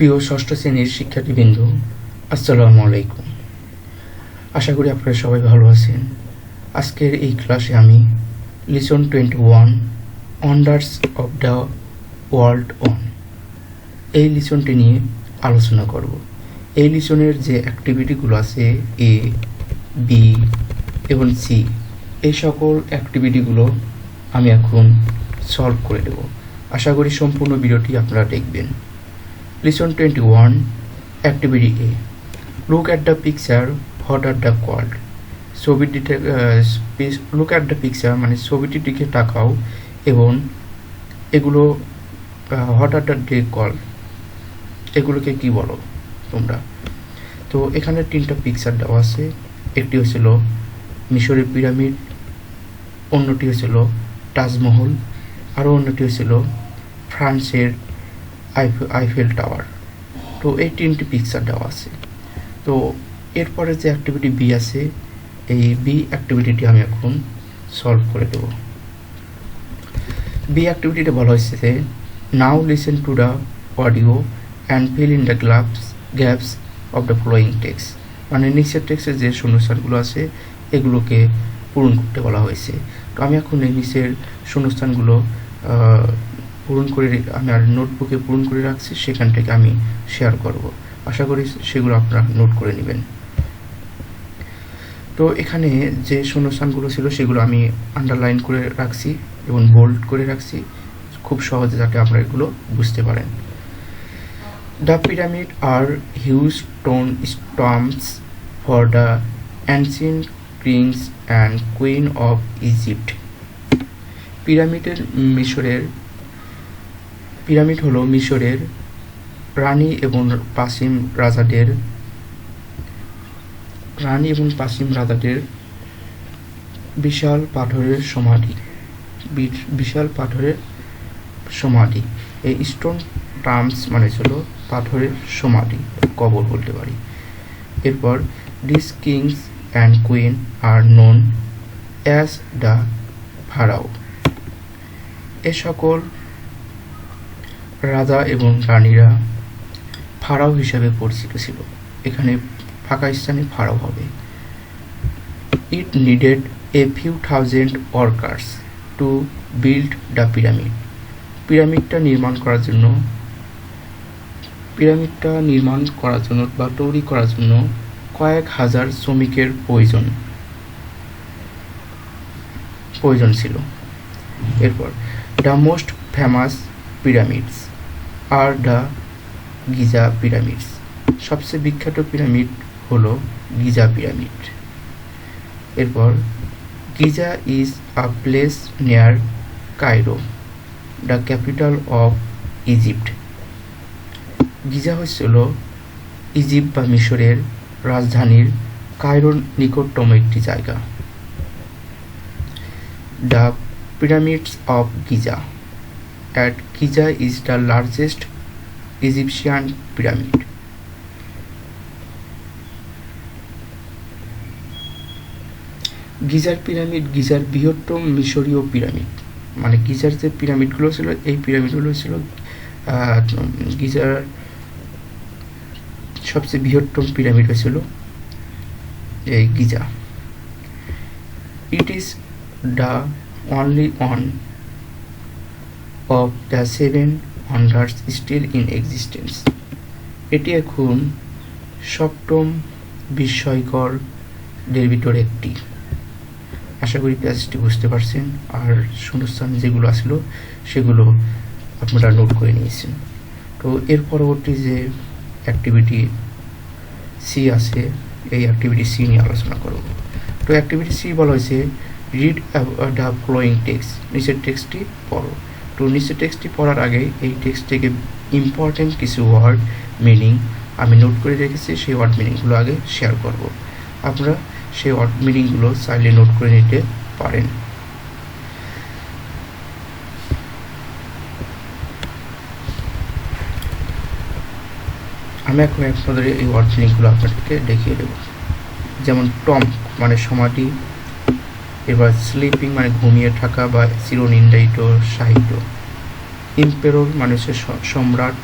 প্রিয় ষষ্ঠ শ্রেণীর শিক্ষার্থীবৃন্দ, আসসালামু আলাইকুম। আশা করি আপনারা সবাই ভালো আছেন। আজকের এই ক্লাসে আমি lesson 21 wonders of the world on এই লিসনটি নিয়ে আলোচনা করব। এই লিসনের যে অ্যাক্টিভিটিগুলো আছে এ, বি এবং সি, এই সকল অ্যাক্টিভিটিগুলো আমি এখন সলভ করে দেব। আশা করি সম্পূর্ণ ভিডিওটি আপনারা দেখবেন। Lesson 21, Activity A. Look at the picture. What are the called? Look at the picture মানে ছবিটির দিকে তাকাও এবং এগুলো what are the they called? এগুলোকে কি বলো তোমরা? তো এখানে তিনটা পিকচার দেওয়া আছে। একটি হচ্ছিল মিশরের পিরামিড, অন্যটি হচ্ছিল তাজমহল, আরও অন্যটি হচ্ছিল ফ্রান্সের আইফেল টাওয়ার। তো এই তিনটি পিকচার দেওয়া আছে। তো এরপরে যে অ্যাক্টিভিটি বি আছে, এই বি অ্যাক্টিভিটিটি আমি এখন সলভ করে দেব। বি অ্যাক্টিভিটিতে বলা হয়েছে যে নাও listen to the audio and fill in the gaps of the following text. মানে নিচের টেক্সটের যে শূন্যস্থানগুলো আছে এগুলোকে পূরণ করতে বলা হয়েছে। তো আমি এখন এই নিচের শূন্যস্থানগুলো পূরণ করে আমি আর নোটবুকে পূরণ করে রাখছি, সেখান থেকে আমি শেয়ার করব। আশা করি সেগুলো আপনারা নোট করে নেবেন। তো এখানে যে শূন্যস্থানগুলো ছিল সেগুলো আমি আন্ডারলাইন করে রাখছি এবং বোল্ড করে রাখছি, খুব সহজে যাতে আপনারা এগুলো বুঝতে পারেন। The pyramid are huge stone stumps for the ancient kings and queen of Egypt. Pyramid হলো মিশরের রানী এবং পাসিম রাজাদের বিশাল পাথরের সমাধি। এই স্টোন টার্মস মানে ছিল পাথরের সমাধি, কবর বলতে পারি। এরপর this kings and queen are known as the pharaoh. এ সকল রাজা এবং রানীরা ফারাও হিসাবে পরিচিত ছিল। এখানে ফাঁকা স্থানে ফারাও হবে। It needed a few thousand workers to build the pyramid. পিরামিডটা নির্মাণ করার জন্য বা তৈরি করার জন্য কয়েক হাজার শ্রমিকের প্রয়োজন ছিল। এরপর the most famous pyramids are the Giza pyramids. সবচেয়ে বিখ্যাত পিরামিড হলো গিজা পিরামিড। এরপর Giza is a place near Cairo, the capital of Egypt. Giza হচ্ছিল ইজিপ্ট বা মিশরের রাজধানীর কায়রোর নিকটতম একটি জায়গা। The pyramids of Giza at Giza is the largest Egyptian pyramid. Geyser pyramid geyser বৃহত্তম মিশরীয় পিরামিড। মানে গিজার যে পিরামিডগুলো ছিল এই পিরামিডগুলো ছিল গিজার সবচেয়ে বৃহত্তম পিরামিড হয়েছিল এই Giza. It is the only one of the 7 wonders still in existence. এটি এখন সপ্তম বিস্ময়করদের ভিতরে একটি। আশা করি প্যাসেজটি বুঝতে পারছেন, আর শূন্যস্থান যেগুলো আসলো সেগুলো আপনারা নোট করে নিয়েছেন। তো এর পরবর্তী যে অ্যাক্টিভিটি সি আছে, এই অ্যাক্টিভিটি সি নিয়ে আলোচনা করব। তো অ্যাক্টিভিটি সি বলা হয়েছে রিড দ্য ফলোয়িং টেক্সট। নিচের টেক্সটটি পড়ো। তো নিচের টেক্সটটি পড়ার আগে এই টেক্সট থেকে ইম্পর্টেন্ট কিছু ওয়ার্ড মিনিং আমি নোট করে রেখেছি, সেই ওয়ার্ড মিনিংগুলো আগে শেয়ার করব। আপনারা সেই ওয়ার্ড মিনিংগুলো চাইলে নোট করে নিতে পারেন। আমি এখন আপনাদের এই ওয়ার্ড মিনিংগুলো আপনাদেরকে দেখিয়ে দেব। যেমন টম্ব মানে সমাধি, এবার স্লিপিং মানে ঘুমিয়ে থাকা বা চিরনিন্দায়িত সাহিত্য, ইম্পেরর মানে হচ্ছে সম্রাট,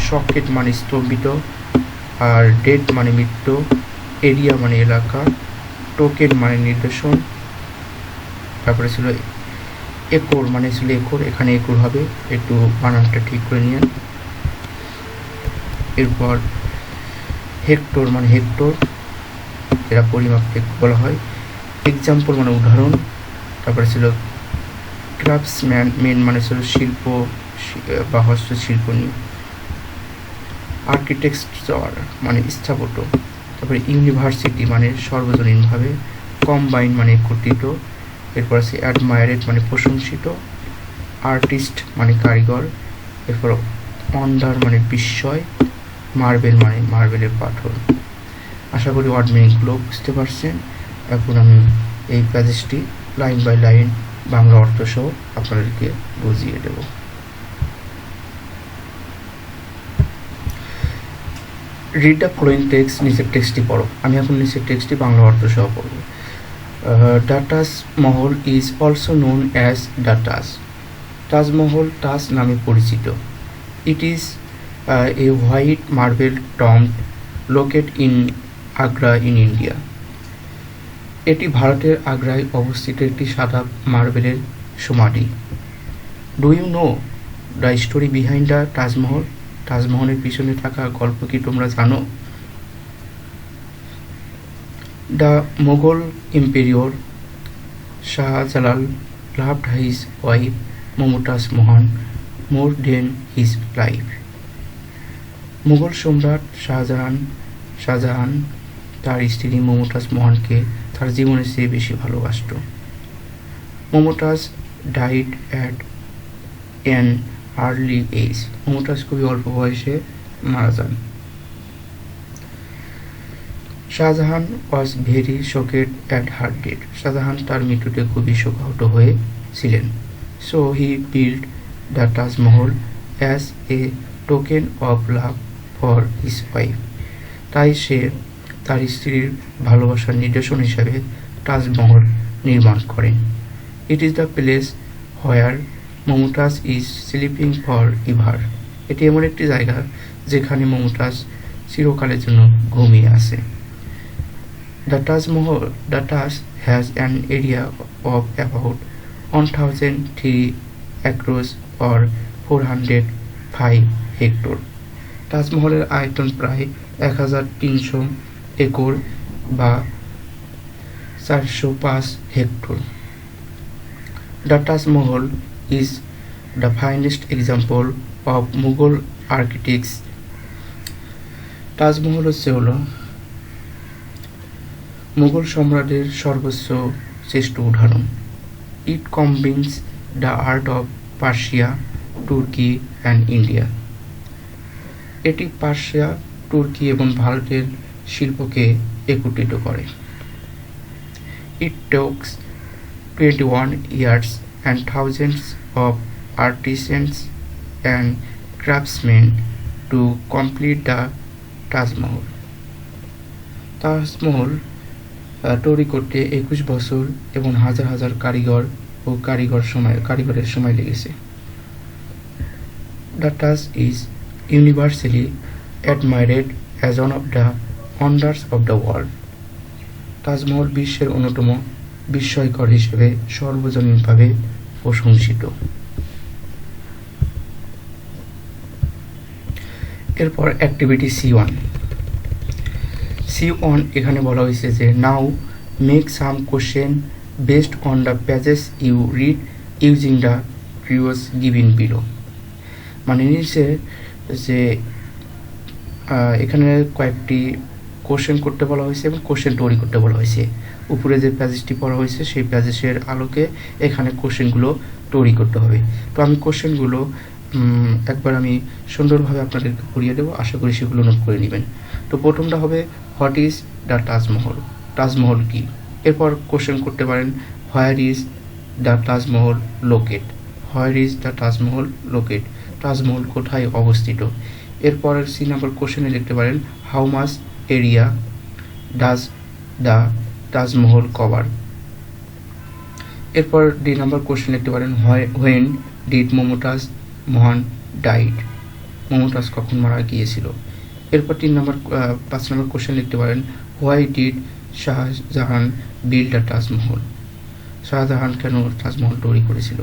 সকেট মানে স্তম্ভিত, আর ডেট মানে মৃত্যু, এরিয়া মানে এলাকা, টোকেন মানে নির্দেশন, তারপরে ছিল একর মানে ছিল একর, এখানে একর হবে, একটু বানানটা ঠিক করে নিন। এরপর হেক্টর মানে হেক্টর, যেটা পরিমাপকে বলা হয়। এক্সাম্পল মানে উদাহরণ। তারপরে ছিল ক্রাফটসম্যান মেন মানে ছিল শিল্প বা হস্তশিল্প নিয়ে। আর্কিটেকচার মানে স্থাপত্য। তারপরে ইউনিভার্সিটি মানে সর্বজনীনভাবে। কম্বাইন মানে একত্রিত। এরপর আছে অ্যাডমায়ারেড মানে প্রশংসিত। আর্টিস্ট মানে কারিগর। এরপর ওয়ান্ডার মানে বিস্ময়। মার্বেল মানে মার্বেলের পাথর। আশা করি ওয়ার্ড মিনিংগুলো বুঝতে পারছেন। এখন আমি এই প্যাসেজটি লাইন বাই লাইন বাংলা অর্থ সহ আপনাদেরকে বুঝিয়ে দেব। রিড দ্য ফলোইং টেক্সট, নিচের টেক্সটটি পড়ো। আমি এখন নিচের টেক্সটটি বাংলা অর্থ সহ পড়ব। The Taj Mahal is also known as the Taj. Taj Mahal Taj নামে পরিচিত। It is a white marble tomb located in Agra in India. এটি ভারতের আগ্রায় অবস্থিত একটি সাদা মার্বেলের সমাধি। Do you know the story behind the Taj Mahal? তাজমহলের পিছনে থাকা গল্প কি তোমরা জানো? The Mughal emperor Shahjalal loved his wife Mumtaz Mahal more than his life. Mughal সম্রাট শাহজাহান তার স্ত্রী মমতাজ মহলকে তার জীবনের চেয়ে বেশি ভালোবাসত। Mumtaz died at an early age. Mumtaz খুবই অল্প বয়সে মারা যান। Shah Jahan was very shocked at her death. Shah Jahan তার মৃত্যুতে খুবই শোকাহত হয়েছিলেন। So he build the Taj Mahal as a token of love for his wife. তাই সে তার স্ত্রীর ভালোবাসার নিদর্শন হিসাবে তাজমহল নির্মাণ করেন। It is the place where Mumtaz is sleeping for ever. এটি এমন একটি জায়গা যেখানে মমতাজ চিরকালের জন্য ঘুমিয়ে আছে। The Taj has an area of about 1003 acres or 405 hectare. তাজমহলের আয়তন প্রায় 1300 একর বা 405 hectare. The Taj Mahal is the finest example of Mughal architects. Taj Mahal হলো মুঘল সম্রাটের সর্বোচ্চ শ্রেষ্ঠ উদাহরণ। It combines the art of Persia, Turkey and India. এটি পার্সিয়া, তুর্কি এবং ভারতের শিল্পকে একত্রিত করে। It took 21 years and thousands of artisans and craftsmen to complete the Taj Mahal. Taj Mahal তৈরি করতে 21 বছর এবং হাজার হাজার কারিগরের সময় লেগেছে। The Taj is universally admired as one of the wonders of the world. Taj Mahal বিশ্বের অন্যতম বিস্ময়কর হিসেবে সর্বজনীনভাবে প্রশংসিত। এরপর অ্যাক্টিভিটি C1 এখানে বলা হয়েছে যে now make some question based on the passage you read using the clues given below. মানে নিচে যে এখানে কয়েকটি কোশ্চেন করতে বলা হয়েছে এবং কোশ্চেন তৈরি করতে বলা হয়েছে। উপরে যে প্যাসেজটি পড়া হয়েছে সেই প্যাসেজের আলোকে এখানে কোশ্চেনগুলো তৈরি করতে হবে। তো আমি কোশ্চেনগুলো একবার আমি সুন্দরভাবে আপনাদেরকে পড়িয়ে দেবো, আশা করি সেগুলো নোট করে নেবেন। তো প্রথমটা হবে what is the Taj Mahal? Taj Mahal কি? এরপর কোশ্চেন করতে পারেন where is the Taj Mahal locate? Where is the Taj Mahal locate? Taj Mahal কোথায় অবস্থিত? এরপর সি নাম্বার কোশ্চেনে লিখতে পারেন how much area does the Taj Mahal cover? এরপর ডি নাম্বার কোশ্চেন লিখতে পারেন when did Mumtaz Mahal died? Mumtaz কখন মারা গিয়েছিল। এরপর 5 নম্বর কোশ্চেন লিখতে পারেন, why did Shah Jahan build the Taj Mahal? Shah Jahan কেন তাজমহল তৈরি করেছিল?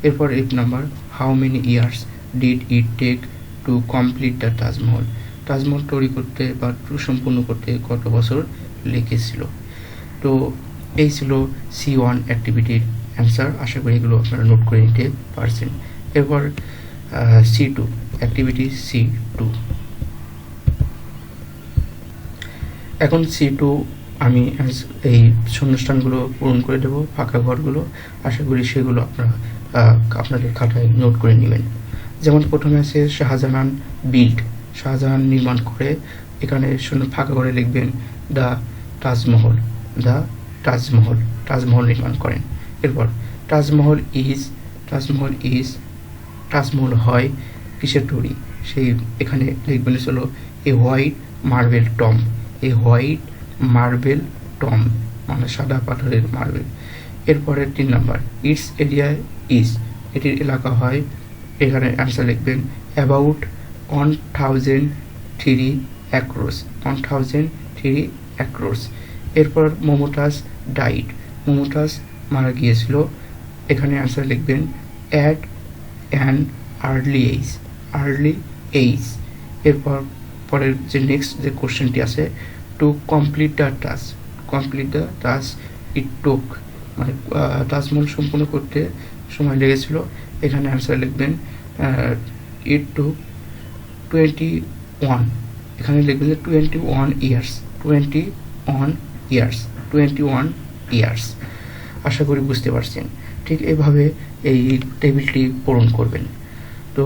এরপর 8 নম্বর, how many years did it take to complete the Taj Mahal? Taj Mahal তৈরি করতে বা সম্পূর্ণ করতে কত বছর লেগেছিল? তো এই ছিল C1 অ্যাক্টিভিটির অ্যান্সার। আশা করি এগুলো আপনারা নোট করে নিতে পারছেন। এরপর C2 অ্যাক্টিভিটি C2। এখন C2 আমি এই শূন্যস্থানগুলো পূরণ করে দেবো, ফাঁকা ঘরগুলো। আশা করি সেগুলো আপনারা আপনাদের খাতায় নোট করে নেবেন। যেমন প্রথমে আছে শাহজাহান বিল্ড, শাহজাহান নির্মাণ করে। এখানে ফাঁকা ঘরে লিখবেন দ্য তাজমহল, দ্য তাজমহল, তাজমহল নির্মাণ করেন। এরপর তাজমহল হয় কিসের তৈরি? সেই এখানে লিখবেন হলো এ হোয়াইট মার্বেল টম্ব, এ হোয়াইট মার্বেল টম্ব মানে সাদা পাথরের মার্বেল। এরপরে 3 নম্বর, ইটস এরিয়া ইজ, এটির এলাকা হয়, এখানে অ্যান্সার লিখবেন অ্যাবাউট 1003 অ্যাক্রোস, 1003 অ্যাক্রোস। এরপর মমতাজ ডাইড, মমতাজ মারা গিয়েছিল, এখানে অ্যান্সার লিখবেন at an early age, early age. এরপর পরের যে নেক্সট যে কোশ্চেনটি আছে, to complete the task, complete the task it took, মানে তাজমহল সম্পূর্ণ করতে সময় লেগেছিল, এখানে অ্যান্সার লিখবেন ইট টুক 21, এখানে লিখবেন যে 21 ইয়ার্স, 21 ইয়ার্স, 21 ইয়ার্স। আশা করি বুঝতে পারছেন। ঠিক এভাবে এই টেবিলটি পূরণ করবেন। তো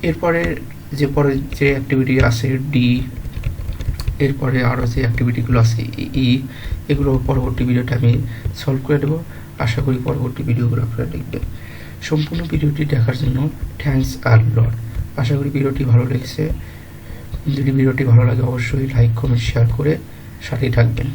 এরপরে যে অ্যাক্টিভিটি আছে ডি, এরপরে আরও যে অ্যাক্টিভিটিগুলো আছে ই, এগুলো পরবর্তী ভিডিওতে আমি সলভ করে দেবো। আশা করি পরবর্তী ভিডিওগুলো আপনারা দেখবেন। সম্পূর্ণ ভিডিওটি দেখার জন্য থ্যাঙ্কস আর লট। আশা করি ভিডিওটি ভালো লেগেছে। যদি ভিডিওটি ভালো লাগে অবশ্যই লাইক, কমেন্ট, শেয়ার করে সাথেই থাকবেন।